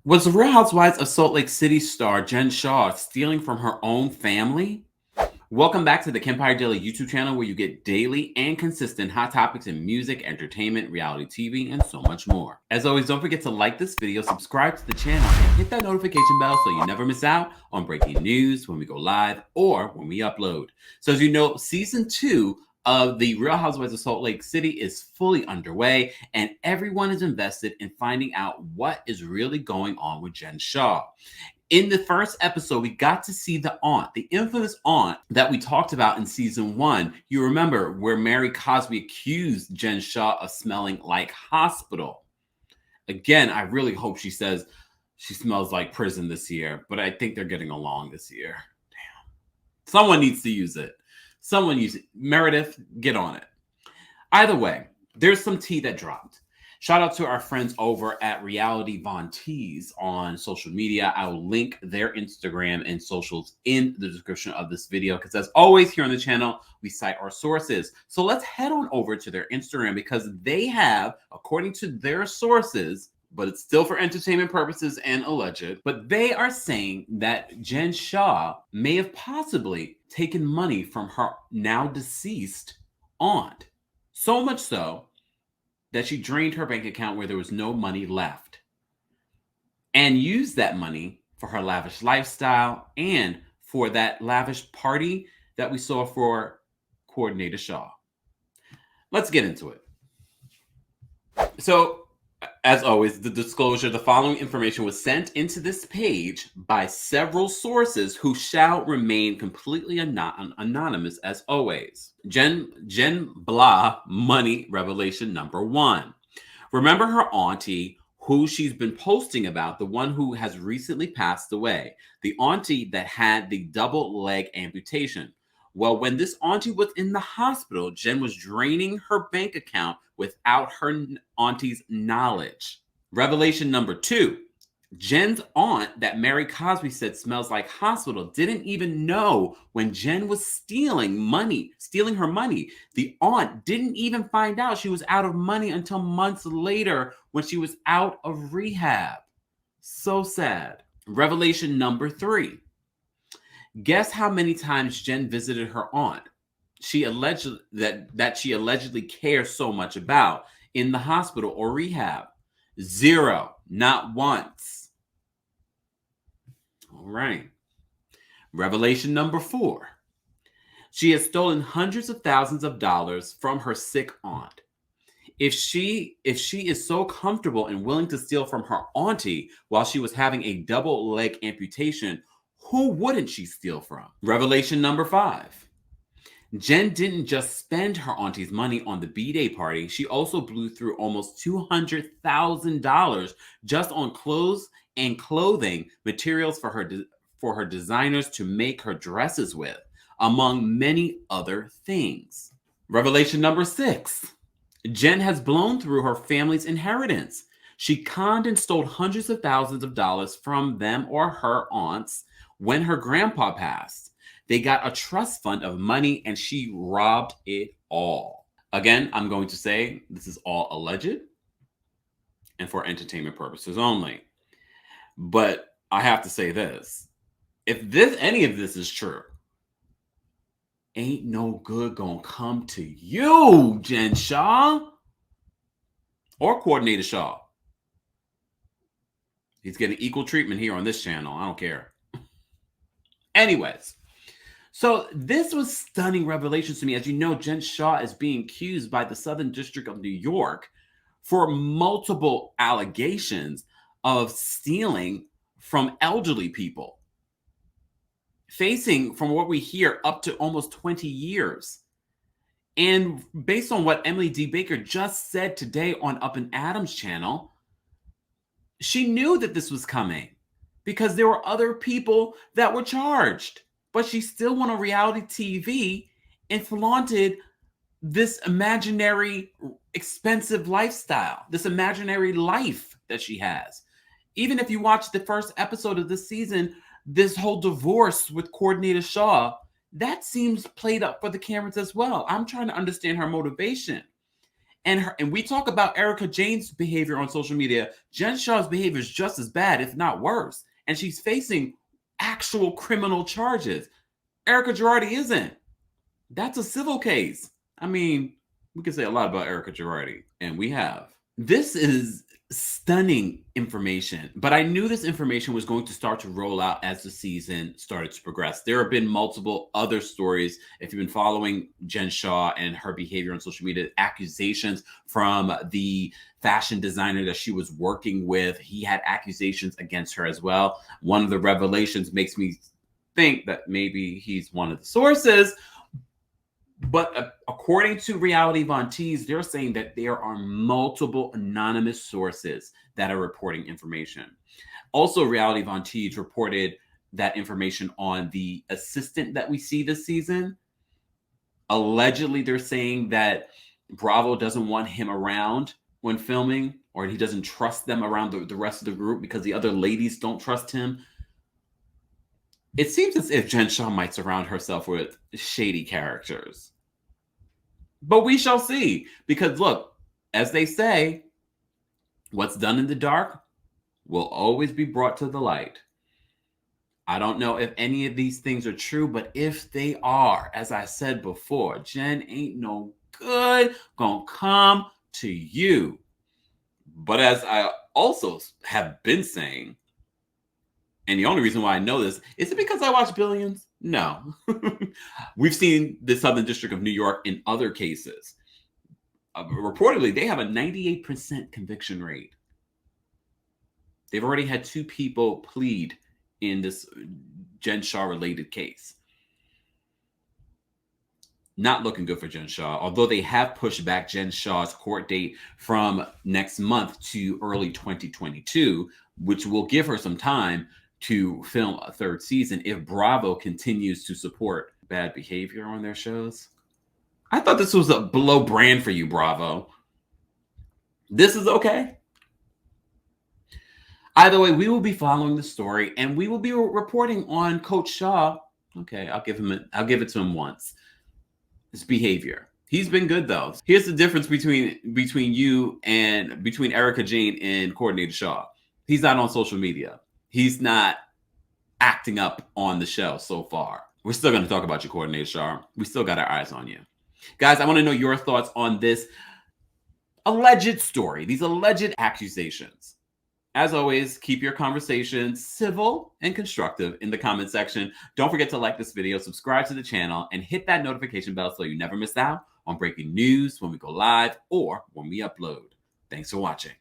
Was the Real Housewives of Salt Lake City star Jen Shah stealing from her own family? Welcome back to the Kempire Daily YouTube channel, where you get daily and consistent hot topics in music, entertainment, reality TV, and so much more. As always, don't forget to like this video, subscribe to the channel, and hit that notification bell so you never miss out on breaking news when we go live or when we upload. So as you know, season 2 of the Real Housewives of Salt Lake City is fully underway, and everyone is invested in finding out what is really going on with Jen Shah. In the first episode, we got to see the aunt, the infamous aunt that we talked about in season 1. You remember where Mary Cosby accused Jen Shah of smelling like hospital. Again, I really hope she says she smells like prison this year, but I think they're getting along this year. Damn. Someone needs to use it. Someone use it. Meredith, get on it. Either way, there's some tea that dropped. Shout out to our friends over at Reality Von Tees on social media. I will link their Instagram and socials in the description of this video, because as always here on the channel, we cite our sources. So let's head on over to their Instagram, because they have, according to their sources, but it's still for entertainment purposes and alleged, but they are saying that Jen Shah may have possibly taken money from her now deceased aunt. So much so that she drained her bank account where there was no money left, and used that money for her lavish lifestyle and for that lavish party that we saw for Coordinator Shah. Let's get into it. So, as always, the disclosure: the following information was sent into this page by several sources who shall remain completely anonymous as always. Jen Blah money revelation number 1. Remember her auntie who she's been posting about, the one who has recently passed away, the auntie that had the double leg amputation. Well, when this auntie was in the hospital, Jen was draining her bank account without her auntie's knowledge. Revelation number 2. Jen's aunt that Mary Cosby said smells like hospital didn't even know when Jen was stealing her money. The aunt didn't even find out she was out of money until months later when she was out of rehab. So sad. Revelation number 3. Guess how many times Jen visited her aunt she allegedly cares so much about in the hospital or rehab? 0, not once. All right. Revelation number 4. She has stolen hundreds of thousands of dollars from her sick aunt. If she is so comfortable and willing to steal from her auntie while she was having a double leg amputation, who wouldn't she steal from? Revelation number 5. Jen didn't just spend her auntie's money on the B-Day party. She also blew through almost $200,000 just on clothes and clothing materials for her designers to make her dresses with, among many other things. Revelation number 6. Jen has blown through her family's inheritance. She conned and stole hundreds of thousands of dollars from them or her aunts when her grandpa passed. They got a trust fund of money and she robbed it all. Again, I'm going to say this is all alleged and for entertainment purposes only. But I have to say this: if any of this is true, ain't no good gonna come to you, Jen Shah or Coordinator Shah. He's getting equal treatment here on this channel. I don't care. Anyways, so this was stunning revelations to me. As you know, Jen Shah is being accused by the Southern District of New York for multiple allegations of stealing from elderly people, facing, from what we hear, up to almost 20 years. And based on what Emily D. Baker just said today on Up and Adam's channel, she knew that this was coming because there were other people that were charged. But she still went on reality TV and flaunted this imaginary expensive lifestyle, this imaginary life that she has. Even if you watch the first episode of this season, this whole divorce with Coordinator Shah, that seems played up for the cameras as well. I'm trying to understand her motivation. And we talk about Erica Jane's behavior on social media. Jen Shah's behavior is just as bad, if not worse. And she's facing actual criminal charges. Erica Girardi isn't. That's a civil case. I mean, we can say a lot about Erica Girardi, and we have. This is stunning information, but I knew this information was going to start to roll out as the season started to progress. There have been multiple other stories. If you've been following Jen Shah and her behavior on social media, accusations from the fashion designer that she was working with, he had accusations against her as well. One of the revelations makes me think that maybe he's one of the sources. But according to Reality Von Tease, they're saying that there are multiple anonymous sources that are reporting information. Also, Reality Von Tease reported that information on the assistant that we see this season. Allegedly, they're saying that Bravo doesn't want him around when filming, or he doesn't trust them around the rest of the group because the other ladies don't trust him. It seems as if Jen Shah might surround herself with shady characters. But we shall see. Because look, as they say, what's done in the dark will always be brought to the light. I don't know if any of these things are true, but if they are, as I said before, Jen ain't no good, gonna come to you. But as I also have been saying, and the only reason why I know this, is it because I watch Billions? No. We've seen the Southern District of New York in other cases. Reportedly, they have a 98% conviction rate. They've already had 2 people plead in this Jen Shah related case. Not looking good for Jen Shah, although they have pushed back Jen Shah's court date from next month to early 2022, which will give her some time to film a 3rd season if Bravo continues to support bad behavior on their shows. I thought this was a below brand for you, Bravo. This is okay. Either way, we will be following the story, and we will be reporting on Coach Shah. Okay, I'll give it to him once. His behavior. He's been good though. Here's the difference between you and between Erica Jane and Coordinator Shah. He's not on social media. He's not acting up on the show so far. We're still going to talk about you, Coordinator Shah. We still got our eyes on you. Guys, I want to know your thoughts on this alleged story, these alleged accusations. As always, keep your conversations civil and constructive in the comment section. Don't forget to like this video, subscribe to the channel, and hit that notification bell so you never miss out on breaking news when we go live or when we upload. Thanks for watching.